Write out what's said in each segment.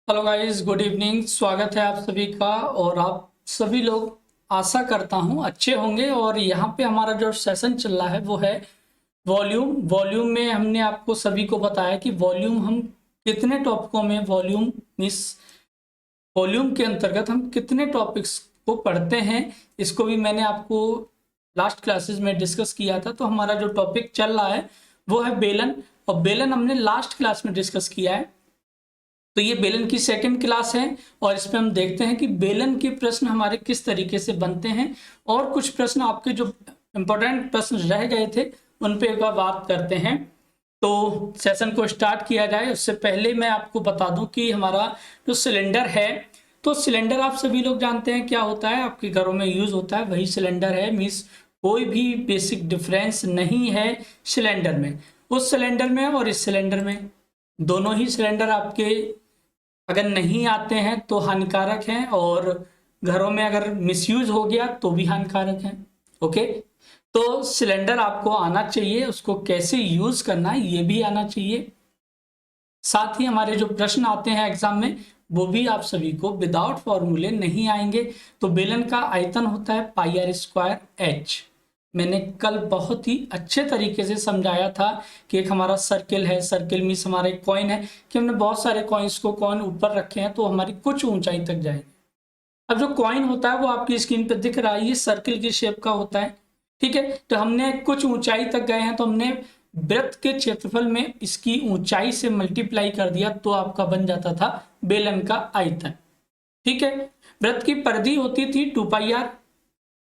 Hello guys, good evening. स्वागत है आप सभी का। और आप सभी लोग, आशा करता हूँ, अच्छे होंगे। और यहाँ पे हमारा जो सेशन चल रहा है वो है वॉल्यूम में हमने आपको सभी को बताया कि वॉल्यूम हम कितने टॉपिकों में वॉल्यूम के अंतर्गत हम कितने टॉपिक्स को पढ़ते हैं। इसको भी मैंने आपको लास्ट क्लासेस में डिस्कस किया था। तो हमारा जो टॉपिक चल रहा है वो है बेलन, और बेलन हमने लास्ट क्लास में डिस्कस किया है। तो ये बेलन की सेकंड क्लास है और इसमें हम देखते हैं कि बेलन के प्रश्न हमारे किस तरीके से बनते हैं, और कुछ प्रश्न आपके जो इंपॉर्टेंट प्रश्न रह गए थे उन पे एक बार बात करते हैं। तो सेशन को स्टार्ट किया जाए उससे पहले मैं आपको बता दूं कि हमारा जो सिलेंडर है, तो सिलेंडर आप सभी लोग जानते हैं क्या होता है, आपके घरों में यूज होता है वही सिलेंडर है। मीन्स कोई भी बेसिक डिफरेंस नहीं है सिलेंडर में, उस सिलेंडर में और इस सिलेंडर में। दोनों ही सिलेंडर आपके अगर नहीं आते हैं तो हानिकारक हैं, और घरों में अगर मिसयूज हो गया तो भी हानिकारक है। ओके, तो सिलेंडर आपको आना चाहिए, उसको कैसे यूज करना है ये भी आना चाहिए। साथ ही हमारे जो प्रश्न आते हैं एग्जाम में वो भी आप सभी को विदाउट फॉर्मूले नहीं आएंगे। तो बेलन का आयतन होता है पाई आर स्क्वायर एच। मैंने कल बहुत ही अच्छे तरीके से समझाया था कि एक हमारा सर्किल है, सर्किल मीन्स हमारा एक कॉइन है, कि हमने बहुत सारे कॉइन्स को कॉइन ऊपर रखे हैं तो हमारी कुछ ऊंचाई तक जाएगी। अब जो कॉइन होता है वो आपकी स्क्रीन पर दिख रहा है, ये सर्किल की शेप का होता है। ठीक है, तो हमने कुछ ऊंचाई तक गए हैं तो हमने वृत्त के क्षेत्रफल में इसकी ऊंचाई से मल्टीप्लाई कर दिया तो आपका बन जाता था बेलन का आयतन। ठीक है, वृत्त की परिधि होती थी 2πr।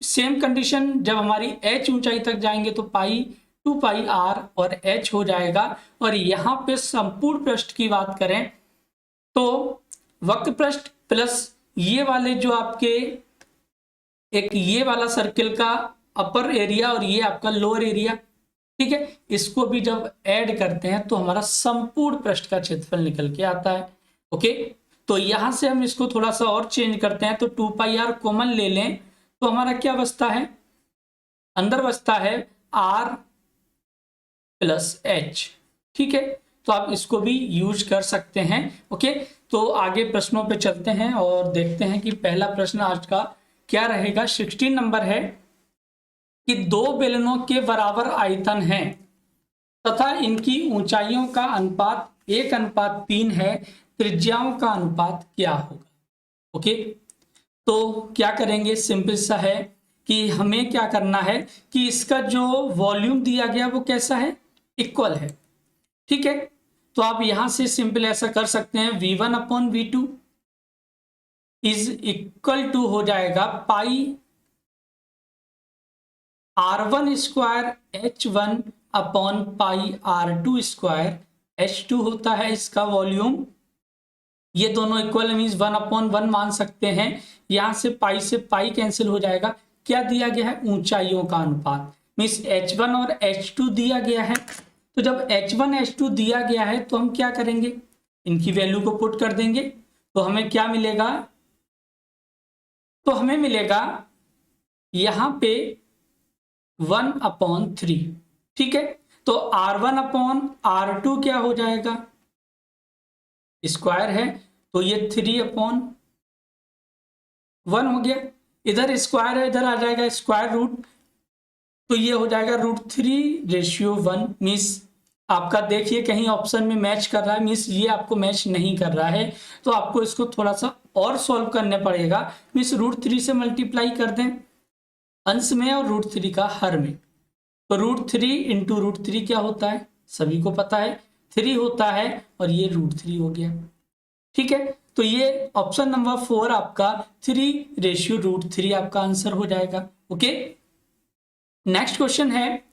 सेम कंडीशन जब हमारी h ऊंचाई तक जाएंगे तो पाई 2πr और h हो जाएगा। और यहाँ पे संपूर्ण पृष्ठ की बात करें तो वक्र पृष्ठ प्लस ये वाले जो आपके एक ये वाला सर्किल का अपर एरिया और ये आपका लोअर एरिया, ठीक है, इसको भी जब ऐड करते हैं तो हमारा संपूर्ण पृष्ठ का क्षेत्रफल निकल के आता है। ओके, तो यहां से हम इसको थोड़ा सा और चेंज करते हैं, तो 2πr कॉमन ले लें तो हमारा क्या बचता है, अंदर बचता है r प्लस h। ठीक है, तो आप इसको भी यूज कर सकते हैं। ओके, तो आगे प्रश्नों पे चलते हैं और देखते हैं कि पहला प्रश्न आज का क्या रहेगा। 16 नंबर है कि दो बेलनों के बराबर आयतन है तथा इनकी ऊंचाइयों का अनुपात 1:3 है, त्रिज्याओं का अनुपात क्या होगा। ओके, तो क्या करेंगे, सिंपल सा है कि हमें क्या करना है कि इसका जो वॉल्यूम दिया गया वो कैसा है, इक्वल है। ठीक है, तो आप यहां से सिंपल ऐसा कर सकते हैं, V1/V2 इज इक्वल टू हो जाएगा पाई R1 square H1/पाई R2 square. H2 होता है इसका वॉल्यूम, ये दोनों इक्वल मीन्स 1/1 मान सकते हैं। यहां से पाई कैंसिल हो जाएगा। क्या दिया गया है, ऊंचाइयों का अनुपात, मीन्स H1 और H2 दिया गया है। तो जब H1 H2 दिया गया है तो हम क्या करेंगे, इनकी वैल्यू को पुट कर देंगे। तो हमें क्या मिलेगा, तो हमें मिलेगा यहां पे 1/3। ठीक है, तो R1/R2 क्या हो जाएगा, स्क्वायर है तो ये 3/1 हो गया। इधर स्क्वायर है, इधर आ जाएगा स्क्वायर रूट, तो ये हो जाएगा √3:1। मीन्स आपका देखिए कहीं ऑप्शन में मैच कर रहा है, मीन्स ये आपको मैच नहीं कर रहा है, तो आपको इसको थोड़ा सा और सॉल्व करने पड़ेगा। मीन्स √3 से मल्टीप्लाई कर दें अंश में और √3 का हर में, तो √3 इंटू √3 क्या होता है, सभी को पता है 3 होता है, और ये √3 हो गया। ठीक है, तो ये ऑप्शन नंबर 4 आपका 3:√3 आपका आंसर हो जाएगा। ओके, नेक्स्ट क्वेश्चन है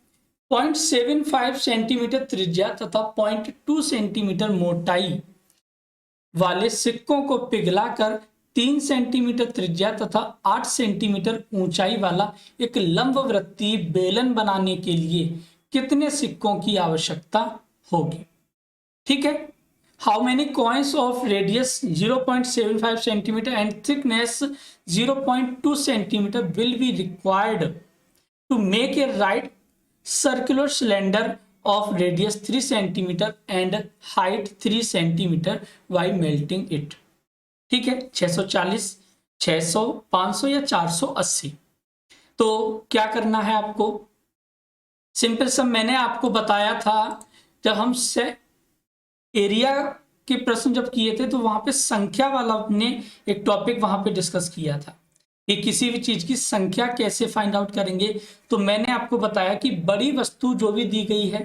0.75 सेंटीमीटर त्रिज्या तथा 0.2 सेंटीमीटर मोटाई वाले सिक्कों को पिघलाकर 3 सेंटीमीटर त्रिज्या तथा 8 सेंटीमीटर ऊंचाई वाला एक लंबवृत्तीय बेलन बनाने के लिए कितने सिक्कों की आवश्यकता होगी। ठीक है, how many coins of radius 0.75 centimetre and thickness 0.2 centimetre will be required to make a right circular cylinder of radius 3 centimeter and height 3 centimeter by melting it। ठीक है, 640, 600, 500 या 480। तो क्या करना है आपको, सिंपल सा मैंने आपको बताया था जब हम से एरिया के प्रश्न जब किए थे तो वहां पे संख्या वाला हमने एक टॉपिक वहां पे डिस्कस किया था कि किसी भी चीज की संख्या कैसे फाइंड आउट करेंगे। तो मैंने आपको बताया कि बड़ी वस्तु जो भी दी गई है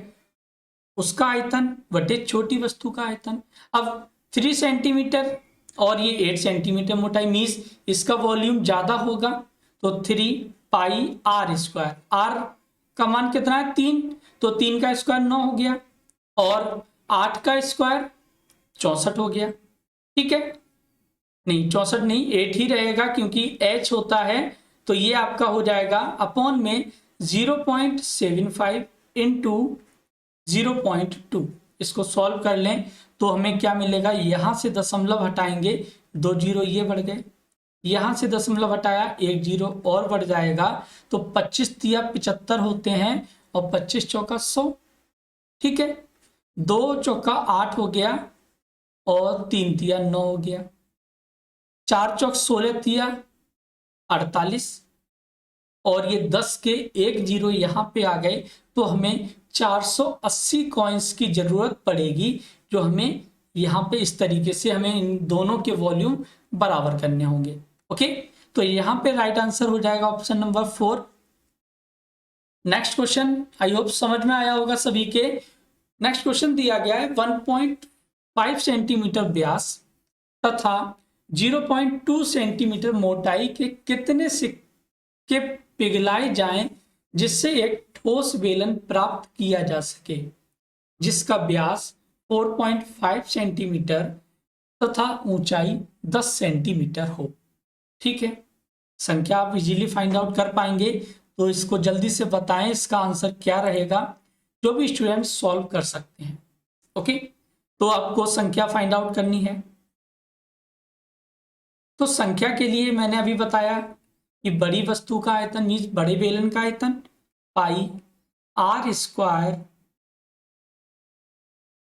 उसका आयतन बटे छोटी वस्तु का आयतन। अब 3 सेंटीमीटर और ये 8 सेंटीमीटर मोटाई मीन्स इसका वॉल्यूम ज्यादा होगा, तो 3 पाई आर स्क्वायर, आर का मान कितना है 3, तो 3 का स्क्वायर 9 हो गया और 8 का स्क्वायर 64 हो गया। ठीक है, नहीं 64 नहीं 8 ही रहेगा क्योंकि h होता है, तो ये आपका हो जाएगा अपॉन में 0.75 इंटू 0.2। इसको सॉल्व कर लें तो हमें क्या मिलेगा, यहां से दशमलव हटाएंगे 2 जीरो ये बढ़ गए, यहां से दशमलव हटाया 1 जीरो और बढ़ जाएगा, तो 25 तिया 75 होते हैं और 25 चौका 100। ठीक है, 2 चौका 8 हो गया और 3 तिया 9 हो गया, 4 चौक 16 तिया 48 और ये 10 के 1 जीरो यहाँ पे आ गए, तो हमें 480 कॉइन्स की जरूरत पड़ेगी, जो हमें यहाँ पे इस तरीके से हमें इन दोनों के वॉल्यूम बराबर करने होंगे। ओके, तो यहाँ पे राइट आंसर हो जाएगा option number 4। Next question I hope समझ में आया होगा सभी के। नेक्स्ट क्वेश्चन दिया गया है 1.5 सेंटीमीटर व्यास तथा 0.2 सेंटीमीटर मोटाई के कितने सिक्के पिघलाए जाएं जिससे एक ठोस बेलन प्राप्त किया जा सके जिसका व्यास 4.5 सेंटीमीटर तथा ऊंचाई 10 सेंटीमीटर हो। ठीक है, संख्या आप इजीली फाइंड आउट कर पाएंगे, तो इसको जल्दी से बताएं इसका आंसर क्या रहेगा, जो भी स्टूडेंट सॉल्व कर सकते हैं। ओके, तो आपको संख्या फाइंड आउट करनी है। तो संख्या के लिए मैंने अभी बताया कि बड़ी वस्तु का आयतन मीन्स बड़े बेलन का आयतन पाई आर स्क्वायर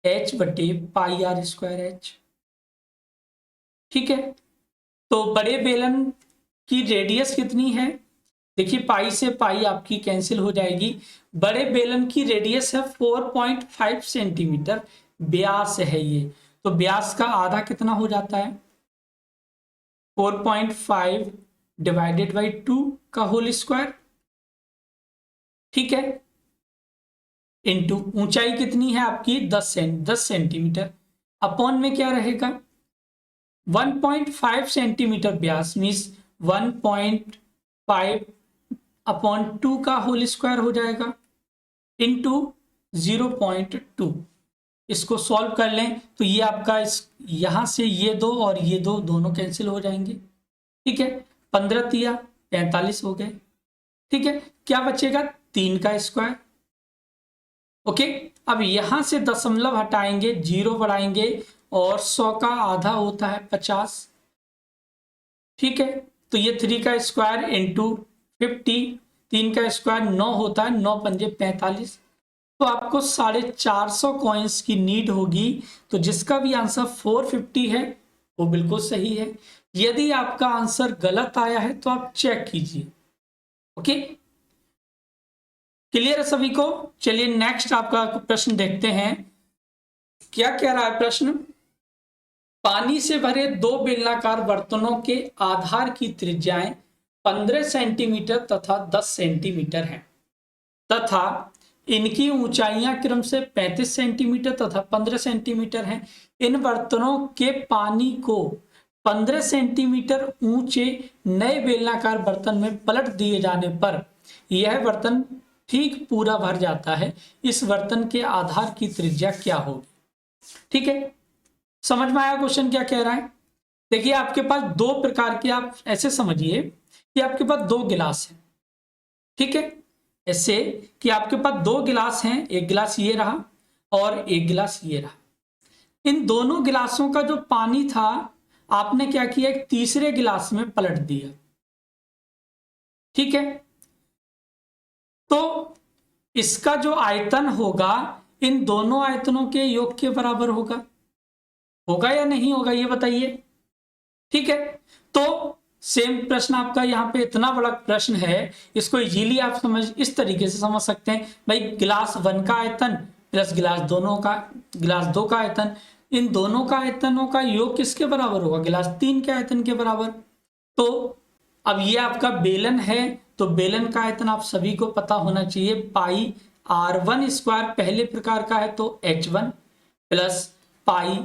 एच बटे पाई आर स्क्वायर एच। ठीक है, तो बड़े बेलन की रेडियस कितनी है, देखिए पाई से पाई आपकी कैंसिल हो जाएगी। बड़े बेलन की रेडियस है 4.5 सेंटीमीटर, व्यास है ये, तो व्यास का आधा कितना हो जाता है 4.5 डिवाइडेड बाई 2 का होल स्क्वायर। ठीक है, इंटू ऊंचाई कितनी है आपकी 10 सेंटीमीटर, अपॉन में क्या रहेगा 1.5 सेंटीमीटर व्यास मीन्स 1.5 अपॉन 2 का होल स्क्वायर हो जाएगा इंटू 0.2। इसको सॉल्व कर लें तो ये आपका यहां से ये दो और ये दो दोनों कैंसिल हो जाएंगे। ठीक है, 15 तिया 45 हो गए। ठीक है, क्या बचेगा 3 का स्क्वायर। ओके, अब यहां से दशमलव हटाएंगे, जीरो बढ़ाएंगे और 100 का आधा होता है 50। ठीक है, तो ये 3 का स्क्वायर इंटू 50, 3 का स्क्वायर 9 होता है, 9 पंजे 45, तो आपको 450 कॉइन्स की नीड होगी। तो जिसका भी आंसर 450 है वो बिल्कुल सही है। यदि आपका आंसर गलत आया है तो आप चेक कीजिए। ओके, क्लियर है सभी को। चलिए नेक्स्ट आपका प्रश्न देखते हैं, क्या कह रहा है प्रश्न, पानी से भरे 2 बेलनाकार बर्तनों के आधार की त्रिज्याएं 15 सेंटीमीटर तथा 10 सेंटीमीटर हैं तथा इनकी ऊंचाइयां क्रम से 35 सेंटीमीटर तथा 15 सेंटीमीटर हैं। इन बर्तनों के पानी को 15 सेंटीमीटर ऊंचे नए बेलनाकार बर्तन में पलट दिए जाने पर यह बर्तन ठीक पूरा भर जाता है। इस बर्तन के आधार की त्रिज्या क्या होगी। ठीक है, समझ में आया क्वेश्चन क्या कह रहा है। देखिए आपके पास दो प्रकार के, आप ऐसे समझिए कि आपके पास 2 गिलास है। ठीक है, ऐसे कि आपके पास 2 गिलास हैं, एक गिलास ये रहा और एक गिलास ये रहा। इन दोनों गिलासों का जो पानी था आपने क्या किया, एक तीसरे गिलास में पलट दिया। ठीक है, तो इसका जो आयतन होगा इन दोनों आयतनों के योग के बराबर होगा या नहीं होगा, ये बताइए। ठीक है, तो सेम प्रश्न आपका यहाँ पे इतना बड़ा प्रश्न है, इसको इजीली आप इस तरीके से समझ सकते हैं भाई, गिलास 1 का आयतन प्लस गिलास 2 का आयतन, इन दोनों का आयतनों का योग किसके बराबर होगा? गिलास 3 के आयतन के बराबर। तो अब ये आपका बेलन है, तो बेलन का आयतन आप सभी को पता होना चाहिए, पाई r1 स्क्वायर पहले प्रकार का है तो h1 plus pi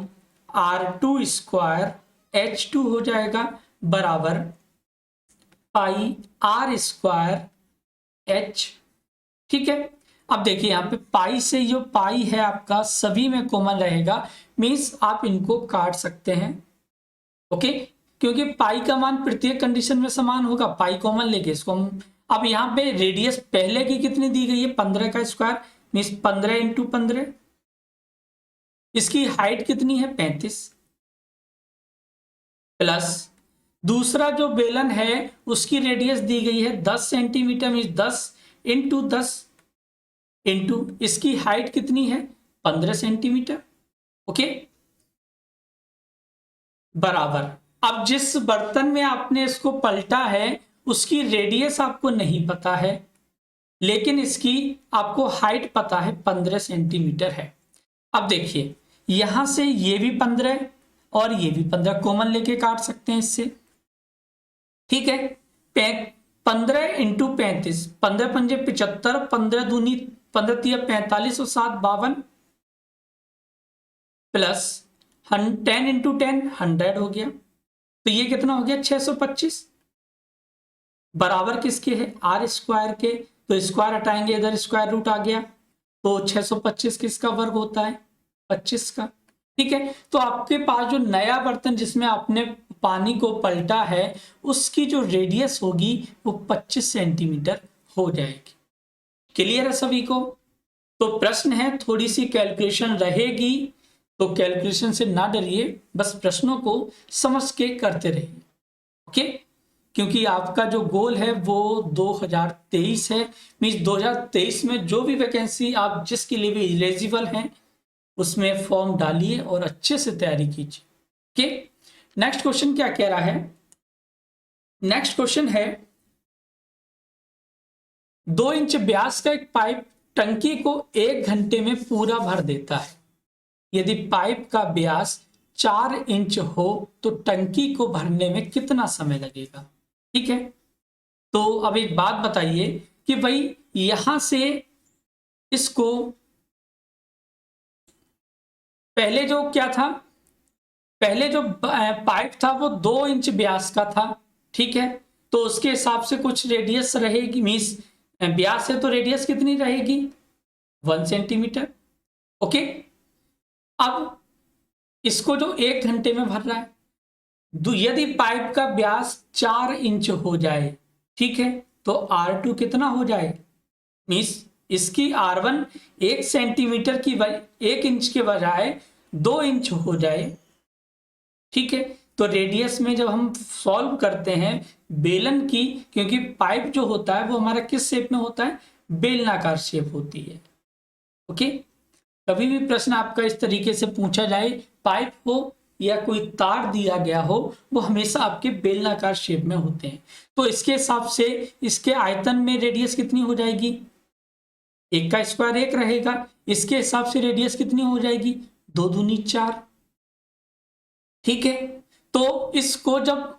r2 square h2 हो जाएगा बराबर पाई r स्क्वायर h। ठीक है, अब देखिए यहाँ पे पाई से जो पाई है आपका सभी में कॉमन रहेगा, मीन्स आप इनको काट सकते हैं। ओके, क्योंकि पाई का मान प्रत्येक कंडीशन में समान होगा, पाई कॉमन लेके इसको हम, अब यहाँ पे रेडियस पहले की कितनी दी गई है? 15 का स्क्वायर, मीन्स 15 इंटू 15। इसकी हाइट कितनी है? 35 प्लस दूसरा जो बेलन है उसकी रेडियस दी गई है 10 सेंटीमीटर, मीन्स 10 इंटू 10 इंटू इसकी हाइट कितनी है? 15 सेंटीमीटर। ओके, बराबर, अब जिस बर्तन में आपने इसको पलटा है उसकी रेडियस आपको नहीं पता है, लेकिन इसकी आपको हाइट पता है 15 सेंटीमीटर है। अब देखिए यहां से ये भी 15 और ये भी 15 कॉमन लेके काट सकते हैं इससे। ठीक है, 15 इंटू 35, 15 पंजे 75, 15 दूनी 15 तिया 45 और 7 52 प्लस 10 इंटू 10 100 हो गया, तो ये कितना हो गया? 625 बराबर किसके है? आर स्क्वायर के, तो स्क्वायर हटाएंगे इधर स्क्वायर रूट आ गया, तो 625 किसका वर्ग होता है? 25 का। ठीक है, तो आपके पास जो नया बर्तन जिसमें आपने पानी को पलटा है उसकी जो रेडियस होगी वो 25 सेंटीमीटर हो जाएगी। क्लियर है सभी को? तो प्रश्न है, थोड़ी सी कैलकुलेशन रहेगी, तो कैलकुलेशन से ना डरिए, बस प्रश्नों को समझ के करते रहिए। ओके, क्योंकि आपका जो गोल है वो 2023 है, मीन्स 2023 में जो भी वैकेंसी आप जिसके लिए भी एलिजिबल हैं उसमें फॉर्म डालिए और अच्छे से तैयारी कीजिए। ओके, नेक्स्ट क्वेश्चन क्या कह रहा है? नेक्स्ट क्वेश्चन है, 2 इंच व्यास का एक पाइप टंकी को 1 घंटे में पूरा भर देता है। यदि पाइप का व्यास 4 इंच हो तो टंकी को भरने में कितना समय लगेगा? ठीक है, तो अब एक बात बताइए कि भाई यहां से इसको पहले जो क्या था, पहले जो पाइप था वो 2 इंच व्यास का था। ठीक है, तो उसके हिसाब से कुछ रेडियस रहेगी, मीन्स व्यास है तो रेडियस कितनी रहेगी? 1 सेंटीमीटर। ओके, अब इसको जो 1 घंटे में भर रहा है, यदि पाइप का व्यास 4 इंच हो जाए, ठीक है, तो R2 कितना हो जाए? मीन्स इसकी R1 1 सेंटीमीटर की 1 इंच के बजाय 2 इंच हो जाए। ठीक है, तो रेडियस में जब हम सॉल्व करते हैं बेलन की, क्योंकि पाइप जो होता है वो हमारा किस शेप में होता है? बेलनाकार शेप होती है। ओके, कभी भी प्रश्न आपका इस तरीके से पूछा जाए, पाइप हो या कोई तार दिया गया हो, वो हमेशा आपके बेलनाकार शेप में होते हैं। तो इसके हिसाब से इसके आयतन में रेडियस कितनी हो जाएगी? 1 का स्क्वायर 1 रहेगा, इसके हिसाब से रेडियस कितनी हो जाएगी? 2 दूनी 4। ठीक है, तो इसको जब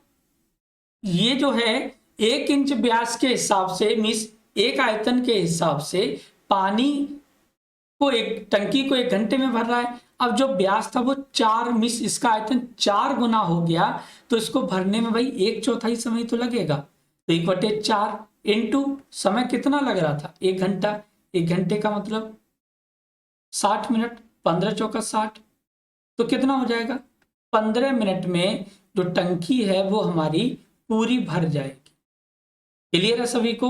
ये जो है 1 इंच व्यास के हिसाब से, मीन्स एक आयतन के हिसाब से पानी को एक टंकी को 1 घंटे में भर रहा है। अब जो व्यास था वो 4, मीन्स इसका आयतन 4 गुना हो गया, तो इसको भरने में भाई 1/4 समय तो लगेगा, तो 1/4 इंटू समय कितना लग रहा था? 1 घंटा। 1 घंटे का मतलब 60 मिनट, 15 चौका 60, तो कितना हो जाएगा? 15 मिनट में जो टंकी है वो हमारी पूरी भर जाएगी। क्लियर है सभी को?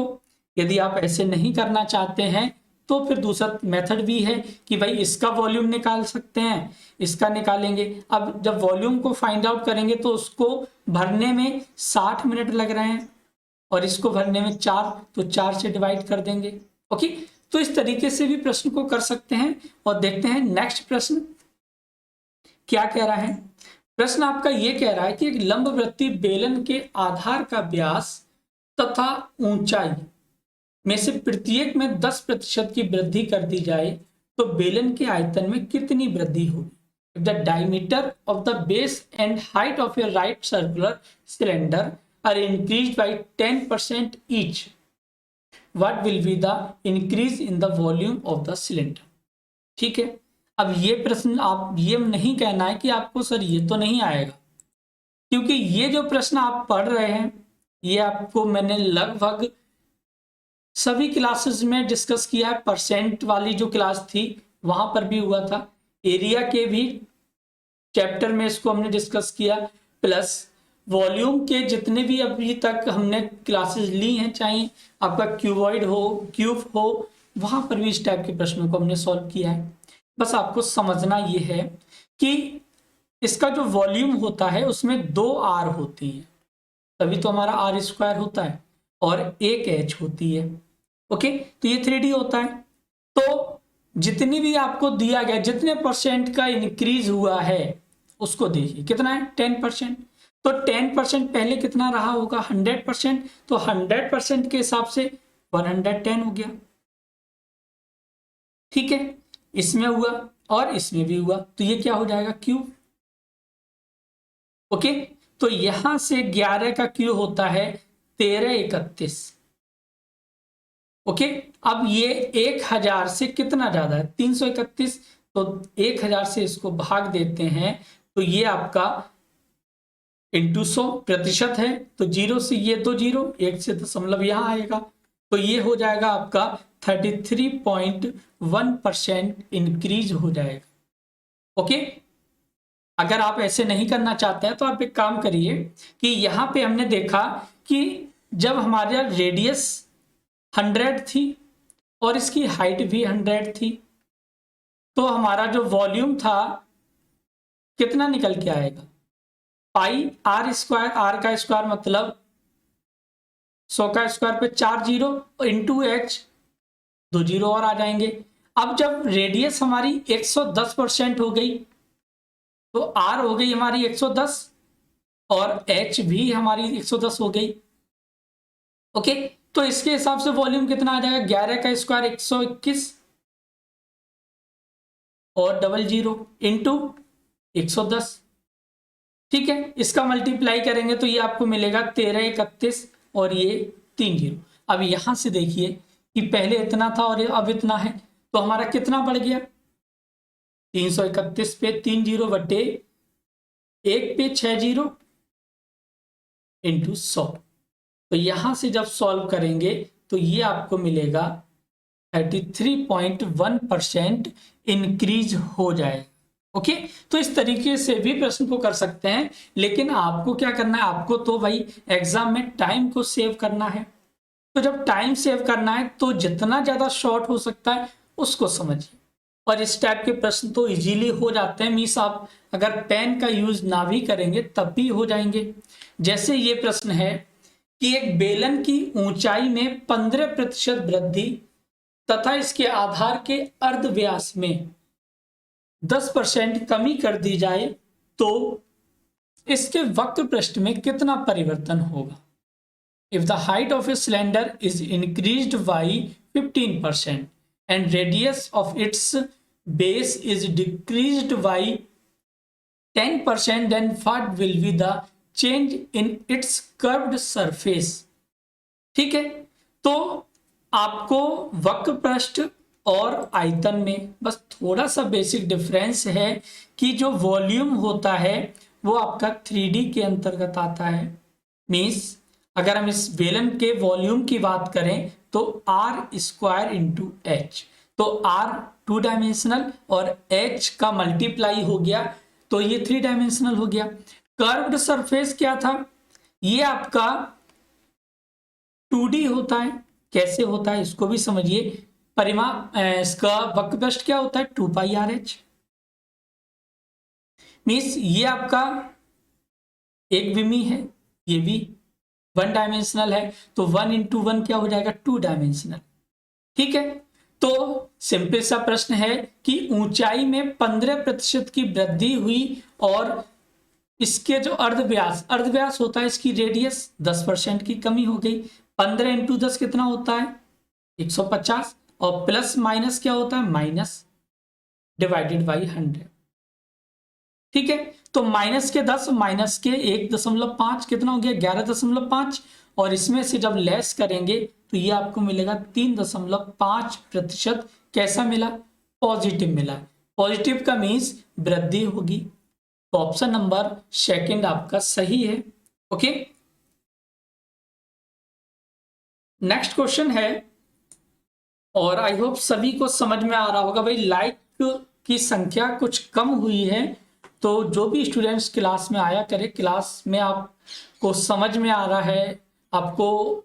यदि आप ऐसे नहीं करना चाहते हैं तो फिर दूसरा मेथड भी है कि भाई इसका वॉल्यूम निकाल सकते हैं, इसका निकालेंगे। अब जब वॉल्यूम को फाइंड आउट करेंगे तो उसको भरने में 60 मिनट लग रहे हैं और इसको भरने में 4, तो 4 से डिवाइड कर देंगे। ओके, तो इस तरीके से भी प्रश्न को कर सकते हैं। और देखते हैं नेक्स्ट प्रश्न क्या कह रहा है। प्रश्न आपका ये कह रहा है कि एक लंबवृत्तीय बेलन के आधार का व्यास तथा ऊंचाई में से प्रत्येक में 10% की वृद्धि कर दी जाए तो बेलन के आयतन में कितनी वृद्धि होगी? If the diameter of the base and height of a right circular cylinder are increased by 10% each, what will be the increase in the volume of the cylinder? ठीक है, अब ये प्रश्न आप ये नहीं कहना है कि आपको सर ये तो नहीं आएगा, क्योंकि ये जो प्रश्न आप पढ़ रहे हैं ये आपको मैंने लगभग सभी क्लासेस में डिस्कस किया है। परसेंट वाली जो क्लास थी वहां पर भी हुआ था, एरिया के भी चैप्टर में इसको हमने डिस्कस किया, प्लस वॉल्यूम के जितने भी अभी तक हमने क्लासेस ली हैं, चाहे आपका क्यूबॉइड हो, क्यूब हो, वहां पर भी इस टाइप के प्रश्नों को हमने सॉल्व किया है। बस आपको समझना ये है कि इसका जो वॉल्यूम होता है उसमें 2 आर होती हैं, तभी तो हमारा आर स्क्वायर होता है, और एक एच होती है। ओके, तो ये 3D होता है। तो जितनी भी आपको दिया गया, जितने परसेंट का इंक्रीज हुआ है उसको देखिए कितना है, 10%। तो 10% पहले कितना रहा होगा, 100%। तो 100% के हिसाब से 110 हो गया। ठीक है, इसमें हुआ और इसमें भी हुआ, तो ये क्या हो जाएगा, क्यूब। ओके, तो यहां से 11 का क्यूब होता है 1331। ओके, अब ये 1000 से कितना ज्यादा है, 331। तो 1000 से इसको भाग देते हैं तो ये आपका इंटू 100% है, तो 0 से ये 2 0, 1 से दशमलव यहां आएगा, तो ये हो जाएगा आपका 33.1% इंक्रीज हो जाएगा। ओके, अगर आप ऐसे नहीं करना चाहते हैं तो आप एक काम करिए कि यहां पे हमने देखा कि जब हमारा रेडियस 100 थी और इसकी हाइट भी 100 थी, तो हमारा जो वॉल्यूम था कितना निकल के आएगा, पाई आर स्क्वायर, आर का स्क्वायर मतलब 100 का स्क्वायर पे 4 0 इंटू एच, 2 0 और आ जाएंगे। अब जब रेडियस हमारी 110% हो गई तो आर हो गई हमारी 110 और एच भी हमारी 110 हो गई। ओके, तो इसके हिसाब से वॉल्यूम कितना आ जाएगा, 11 का स्क्वायर 121 और 00 इंटू 110। ठीक है, इसका मल्टीप्लाई करेंगे तो ये आपको मिलेगा 1331 और ये 3 0। अब यहां से देखिए कि पहले इतना था और अब इतना है, तो हमारा कितना बढ़ गया, 331 पे 3 0 बटे 1 पे 6 0 इंटू 100। तो यहां से जब सॉल्व करेंगे तो ये आपको मिलेगा 33.1% इंक्रीज हो जाएगा। ओके, तो इस तरीके से भी प्रश्न को कर सकते हैं, लेकिन आपको क्या करना है, आपको तो भाई एग्जाम में टाइम को सेव करना है। तो जब टाइम सेव करना है तो जितना ज्यादा शॉर्ट हो सकता है उसको समझिए, और इस टाइप के प्रश्न तो इजीली हो जाते हैं। मीन्स आप अगर पेन का यूज ना भी करेंगे तब भी हो जाएंगे। जैसे ये प्रश्न है कि एक बेलन की ऊंचाई में 15% वृद्धि तथा इसके आधार के अर्धव्यास में 10% कमी कर दी जाए तो इसके वक्र पृष्ठ में कितना परिवर्तन होगा। If the height of a cylinder is increased by 15% and radius of its base is decreased by 10%, then what will be the change in its curved surface? ठीक है, तो आपको वक्र पृष्ठ और आयतन में बस थोड़ा सा बेसिक डिफरेंस है कि जो वॉल्यूम होता है वो आपका 3D के अंतर्गत आता है। मीन्स अगर हम इस बेलन के वॉल्यूम की बात करें तो आर स्क्वायर इंटू एच, तो आर 2 डायमेंशनल और एच का मल्टीप्लाई हो गया तो ये 3 डायमेंशनल हो गया। कर्व्ड सरफेस क्या था, ये आपका 2D होता है। कैसे होता है इसको भी समझिए। परिमाण इसका वक्र पृष्ठ क्या होता है, 2 पाई आर एच। मीन्स ये आपका एक विमी है, ये भी 1 डायमेंशनल है, तो 1 इंटू 1 क्या हो जाएगा, 2 डायमेंशनल। ठीक है, तो सिंपल सा प्रश्न है कि ऊंचाई में 15% की वृद्धि हुई और इसके जो अर्धव्यास होता है, इसकी रेडियस 10% की कमी हो गई। 15 इंटू 10 कितना होता है? 150। और प्लस माइनस क्या होता है? Minus divided by 100। ठीक है, तो माइनस के 10 माइनस के 1.5 कितना हो गया? 11.5। और इसमें से जब लेस करेंगे तो ये आपको मिलेगा 3.5%। कैसा मिला? पॉजिटिव मिला। पॉजिटिव का मीन्स वृद्धि होगी। तो ऑप्शन नंबर सेकंड आपका सही है। ओके, नेक्स्ट क्वेश्चन है, और आई होप सभी को समझ में आ रहा होगा भाई, लाइक की संख्या कुछ कम हुई है, तो जो भी स्टूडेंट्स क्लास में आया करे, क्लास में आपको समझ में आ रहा है, आपको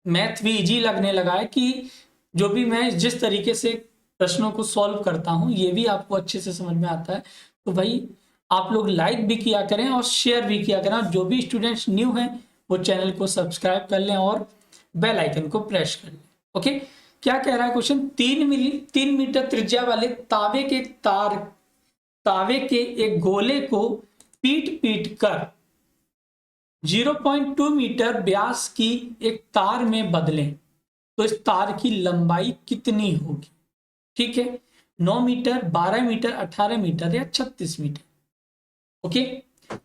मैथ भी इजी लगने लगा है कि जो भी मैं जिस तरीके से प्रश्नों को सॉल्व करता हूँ ये भी आपको अच्छे से समझ में आता है, तो भाई आप लोग लाइक भी किया करें और शेयर भी किया करें। जो भी स्टूडेंट्स न्यू हैं वो चैनल को सब्सक्राइब कर लें और बेल आइकन को प्रेस कर लें। ओके, क्या कह रहा है क्वेश्चन? 3 मीटर त्रिज्या वाले तावे के एक गोले को पीट पीट कर 0.2 मीटर व्यास की एक तार में बदलें तो इस तार की लंबाई कितनी होगी? ठीक है, 9 मीटर, 12 मीटर, 18 मीटर या 36 मीटर। ओके,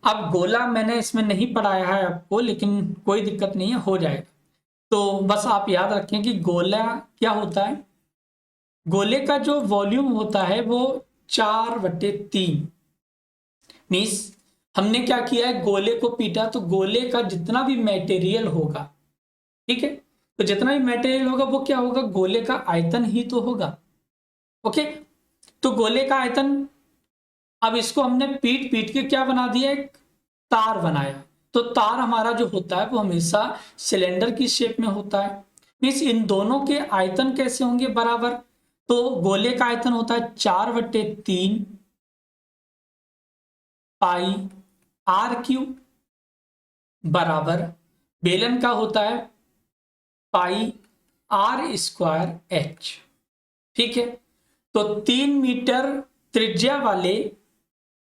अब गोला मैंने इसमें नहीं पढ़ाया है आपको, लेकिन कोई दिक्कत नहीं है, हो जाएगा। तो बस आप याद रखें कि गोला क्या होता है। गोले का जो वॉल्यूम होता है वो 4/3 मीन्स हमने क्या किया है, गोले को पीटा, तो गोले का जितना भी मटेरियल होगा, ठीक है, तो जितना भी मटेरियल होगा वो क्या होगा? गोले का आयतन ही तो होगा। ओके, तो गोले का आयतन, अब इसको हमने पीट पीट के क्या बना दिया? एक तार बनाया। तो तार हमारा जो होता है वो हमेशा सिलेंडर की शेप में होता है। मीन्स इन दोनों के आयतन कैसे होंगे? बराबर। तो गोले का आयतन होता है 4/3 पाई r³ बराबर बेलन का होता है पाई r²h। ठीक है, तो 3 मीटर त्रिज्या वाले,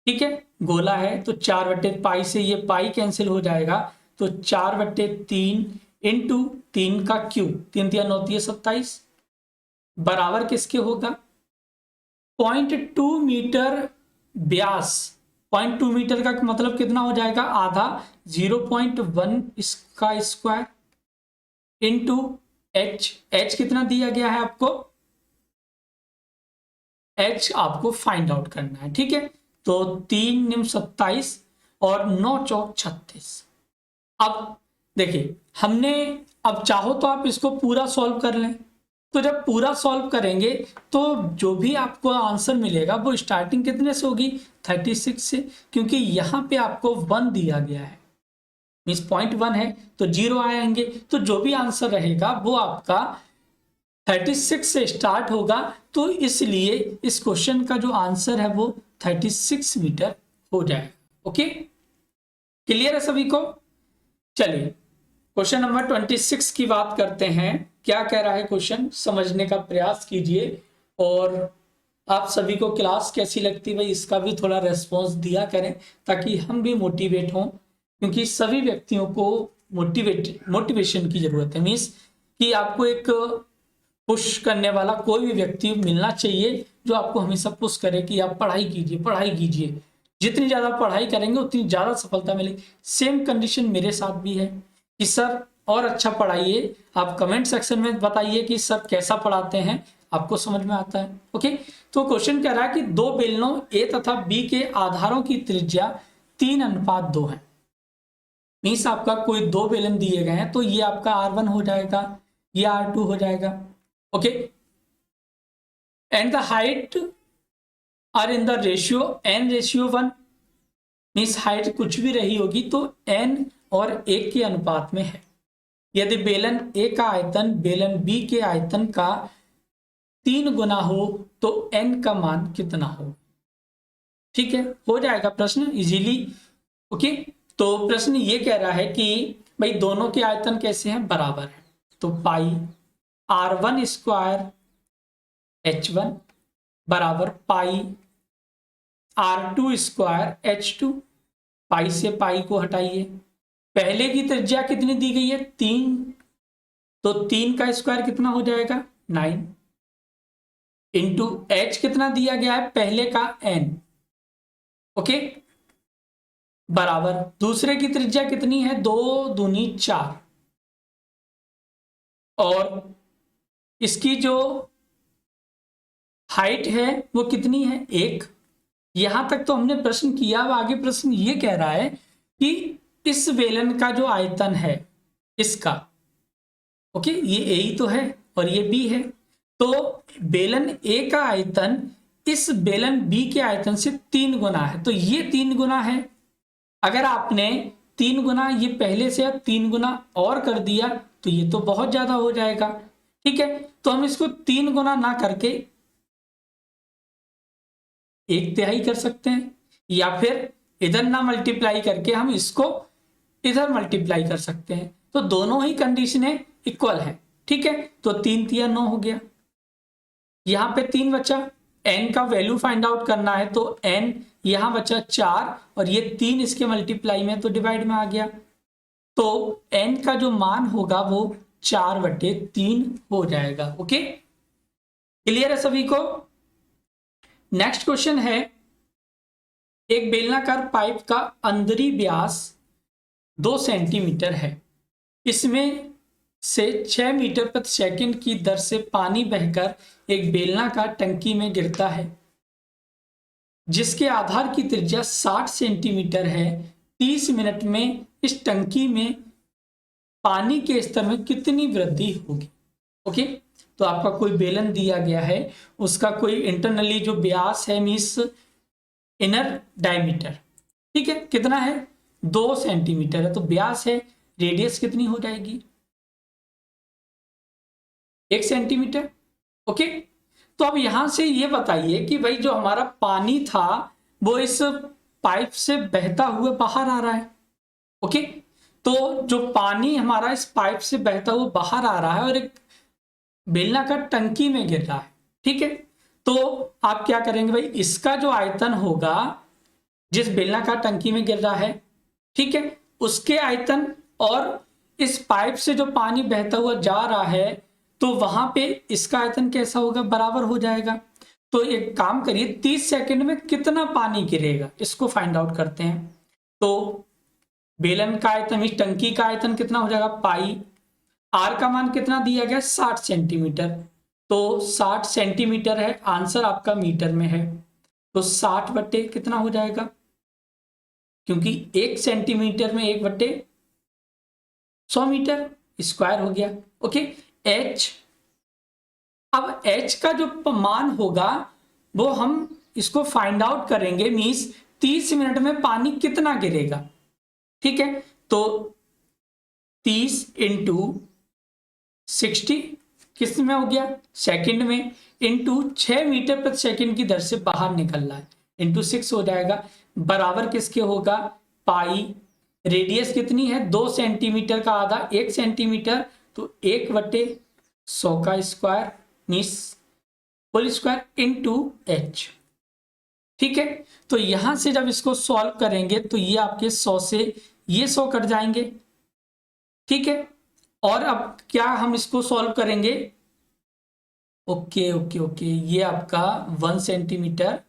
ठीक है, गोला है, तो 4/पाई से ये पाई कैंसिल हो जाएगा, तो 4/3 इंटू 3 का क्यूब, 3 3 9 27 बराबर किसके होगा? 0.2 मीटर व्यास। 0.2 मीटर का मतलब कितना हो जाएगा? आधा, 0.1 इसका स्क्वायर इंटू h कितना दिया गया है आपको? h आपको फाइंड आउट करना है। ठीक है, तो 3 निम 27 और 9 चौक 36। अब देखिए, हमने, अब चाहो तो आप इसको पूरा सॉल्व कर लें, तो जब पूरा सॉल्व करेंगे तो जो भी आपको आंसर मिलेगा वो स्टार्टिंग कितने से होगी? 36 से, क्योंकि यहाँ पे आपको 1 दिया गया है, मीन्स 0.1 है, तो 0 आएंगे, तो जो भी आंसर रहेगा वो आपका 36 से स्टार्ट होगा। तो इसलिए इस क्वेश्चन का जो आंसर है वो 36 मीटर हो जाएगा। ओके, क्लियर है सभी को? चलिए क्वेश्चन नंबर 26 की बात करते हैं। क्या कह रहा है क्वेश्चन, समझने का प्रयास कीजिए, और आप सभी को क्लास कैसी लगती है भाई इसका भी थोड़ा रेस्पॉन्स दिया करें, ताकि हम भी मोटिवेट हों, क्योंकि सभी व्यक्तियों को मोटिवेशन की जरूरत है। मीन्स कि आपको एक पुश करने वाला कोई भी व्यक्ति मिलना चाहिए जो आपको हमेशा पुश करे कि आप पढ़ाई कीजिए, पढ़ाई कीजिए। जितनी ज़्यादा पढ़ाई करेंगे उतनी ज़्यादा सफलता मिलेगी। सेम कंडीशन मेरे साथ भी है कि सर और अच्छा पढ़ाइए। आप कमेंट सेक्शन में बताइए कि सर कैसा पढ़ाते हैं, आपको समझ में आता है। ओके, तो क्वेश्चन कह रहा है कि दो बेलनों ए तथा बी के आधारों की त्रिज्या 3:2 है। मीन्स आपका कोई दो बेलन दिए गए हैं, तो ये आपका R1 हो जाएगा, ये R2 हो जाएगा। Okay, and the height are in the ratio n/1। Means height कुछ भी रही होगी तो n और 1 के अनुपात में है। यदि बेलन A का आयतन बेलन B के आयतन का 3 गुना हो तो n का मान कितना हो? ठीक है, हो जाएगा प्रश्न इजीली। ओके, तो प्रश्न ये कह रहा है कि भाई दोनों के आयतन कैसे हैं? बराबर है, तो पाई R1² H1 बराबर पाई R2² H2। पाई से पाई को हटाइए। पहले की त्रिज्या कितनी दी गई है 3, तो 3 का स्क्वायर कितना हो जाएगा 9 इंटू एच कितना दिया गया है पहले का n, ओके, बराबर दूसरे की त्रिज्या कितनी है 2 दूनी 4 और इसकी जो हाइट है वो कितनी है 1। यहां तक तो हमने प्रश्न किया। अब आगे प्रश्न ये कह रहा है कि इस बेलन का जो आयतन है इसका, ओके, ये ए ही तो है और ये बी है, तो बेलन ए का आयतन इस बेलन बी के आयतन से 3 गुना है, तो ये 3 गुना है। अगर आपने 3 गुना ये पहले से 3 गुना और कर दिया तो ये तो बहुत ज्यादा हो जाएगा, ठीक है। तो हम इसको 3 गुना ना करके 1/3 कर सकते हैं, या फिर इधर ना मल्टीप्लाई करके हम इसको इधर मल्टीप्लाई कर सकते हैं, तो दोनों ही कंडीशनें इक्वल है, ठीक है। तो 3 तिया 9 हो गया, यहां पे 3 बचा, n का वैल्यू फाइंड आउट करना है तो n यहां बचा 4 और ये 3 इसके मल्टीप्लाई में तो डिवाइड में आ गया, तो n का जो मान होगा वो 4/3 हो जाएगा, ओके। क्लियर है सभी को। नेक्स्ट क्वेश्चन है, एक बेलनाकार पाइप का अंदरी व्यास 2 सेंटीमीटर है, इसमें से 6 मीटर प्रति सेकंड की दर से पानी बहकर एक बेलनाकार टंकी में गिरता है जिसके आधार की त्रिज्या 60 सेंटीमीटर है। 30 मिनट में इस टंकी में पानी के स्तर में कितनी वृद्धि होगी, ओके। तो आपका कोई बेलन दिया गया है, उसका कोई इंटरनली जो व्यास है मीन्स इनर डायमीटर, ठीक है, कितना है 2 सेंटीमीटर है, तो व्यास है, रेडियस कितनी हो जाएगी 1 सेंटीमीटर, ओके। तो अब यहां से ये बताइए कि भाई जो हमारा पानी था वो इस पाइप से बहता हुआ बाहर आ रहा है, ओके। तो जो पानी हमारा इस पाइप से बहता हुआ बाहर आ रहा है और एक बेलनाकार टंकी में गिर रहा है, ठीक है। तो आप क्या करेंगे भाई, इसका जो आयतन होगा जिस बेलनाकार टंकी में गिर रहा है, ठीक है, उसके आयतन और इस पाइप से जो पानी बहता हुआ जा रहा है तो वहां पे इसका आयतन कैसा होगा, बराबर हो जाएगा। तो एक काम करिए, 30 सेकंड में कितना पानी गिरेगा इसको फाइंड आउट करते हैं। तो बेलन का आयतन, इस टंकी का आयतन कितना हो जाएगा पाई, आर का मान कितना दिया गया 60 सेंटीमीटर, तो 60 सेंटीमीटर है, आंसर आपका मीटर में है, तो 60 बट्टे कितना हो जाएगा, क्योंकि 1 सेंटीमीटर में 1/100 मीटर स्क्वायर हो गया, ओके। h, अब h का जो मान होगा वो हम इसको फाइंड आउट करेंगे, मीन्स 30 मिनट में पानी कितना गिरेगा, ठीक है। तो 30 इंटू 60 किस में हो गया सेकंड में, इंटू 6 मीटर प्रति सेकंड की दर से बाहर निकल रहा है, इंटू 6 हो जाएगा, बराबर किसके होगा पाई, रेडियस कितनी है 2 सेंटीमीटर का आधा 1 सेंटीमीटर, तो 1/100 का square means whole square into h, ठीक है। तो यहां से जब इसको सॉल्व करेंगे तो ये आपके 100 से ये 100 कट जाएंगे, ठीक है। और अब क्या हम इसको सॉल्व करेंगे, ओके ओके ओके, ये आपका 1 सेंटीमीटर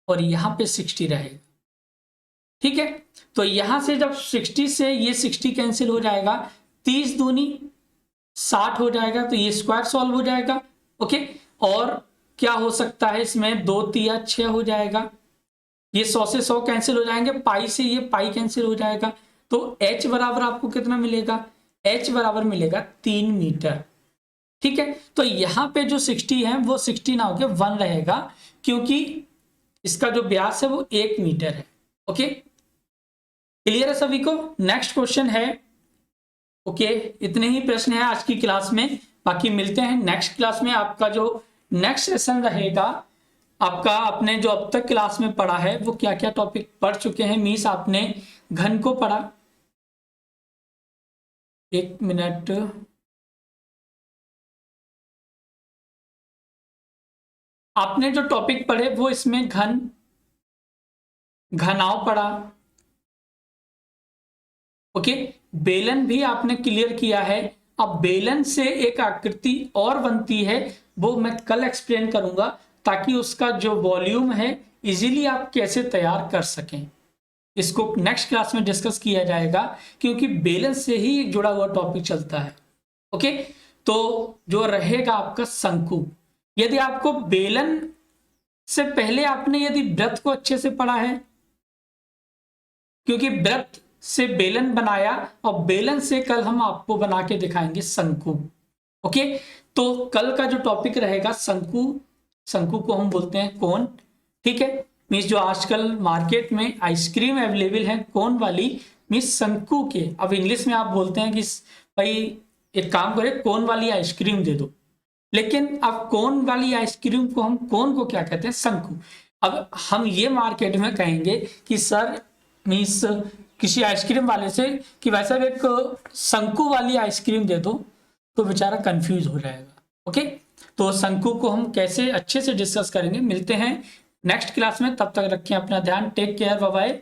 और यहां पे 60 रहेगा, ठीक है। तो यहां से जब 60 से ये 60 कैंसिल हो जाएगा, 30 दूनी 60 हो जाएगा, तो ये स्क्वायर सॉल्व हो जाएगा, ओके। और क्या हो सकता है इसमें 2 तिया 6 हो जाएगा, ये 100 से 100 कैंसिल हो जाएंगे, पाई से ये पाई कैंसिल हो जाएगा, तो h बराबर आपको कितना मिलेगा, h बराबर मिलेगा 3 मीटर, ठीक है। तो यहां पे जो 60 है वो 60 ना होकर 1 रहेगा, क्योंकि इसका जो व्यास है वो 1 मीटर है, ओके। क्लियर है सभी को। नेक्स्ट क्वेश्चन है, ओके, इतने ही प्रश्न है आज की क्लास में, बाकी मिलते हैं नेक्स्ट क्लास में। आपका जो नेक्स्ट सेशन रहेगा, आपका आपने जो अब तक क्लास में पढ़ा है वो क्या क्या टॉपिक पढ़ चुके हैं, मीन्स आपने घन को पढ़ा, 1 मिनट, आपने जो टॉपिक पढ़े वो इसमें घन, घनाव पढ़ा, ओके, बेलन भी आपने क्लियर किया है। अब बेलन से एक आकृति और बनती है, वो मैं कल एक्सप्लेन करूंगा, ताकि उसका जो वॉल्यूम है इजीली आप कैसे तैयार कर सकें। इसको नेक्स्ट क्लास में डिस्कस किया जाएगा, क्योंकि बेलन से ही एक जुड़ा हुआ टॉपिक चलता है। ओके, तो जो रहेगा आपका शंकु। यदि आपको बेलन से पहले आपने यदि वृत्त को अच्छे से पढ़ा है, क्योंकि वृत्त से बेलन बनाया और बेलन से कल हम आपको बना के दिखाएंगे शंकु। ओके, तो कल का जो टॉपिक रहेगा शंकु। शंकु को हम बोलते हैं कोन। ठीक है, मीन्स जो आजकल मार्केट में आइसक्रीम अवेलेबल है कोन वाली, मीन्स शंकु के। अब इंग्लिश में आप बोलते हैं कि भाई एक काम करें, कोन वाली आइसक्रीम दे दो, लेकिन अब कोन वाली आइसक्रीम को हम कोन को क्या कहते हैं, शंकु। अब हम ये मार्केट में कहेंगे कि सर मीन्स किसी आइसक्रीम वाले से कि वैसा एक शंकु वाली आइसक्रीम दे दो, तो बेचारा कंफ्यूज हो जाएगा। ओके, तो शंकु को हम कैसे अच्छे से डिस्कस करेंगे। मिलते हैं नेक्स्ट क्लास में, तब तक रखें अपना ध्यान। Take care, bye bye.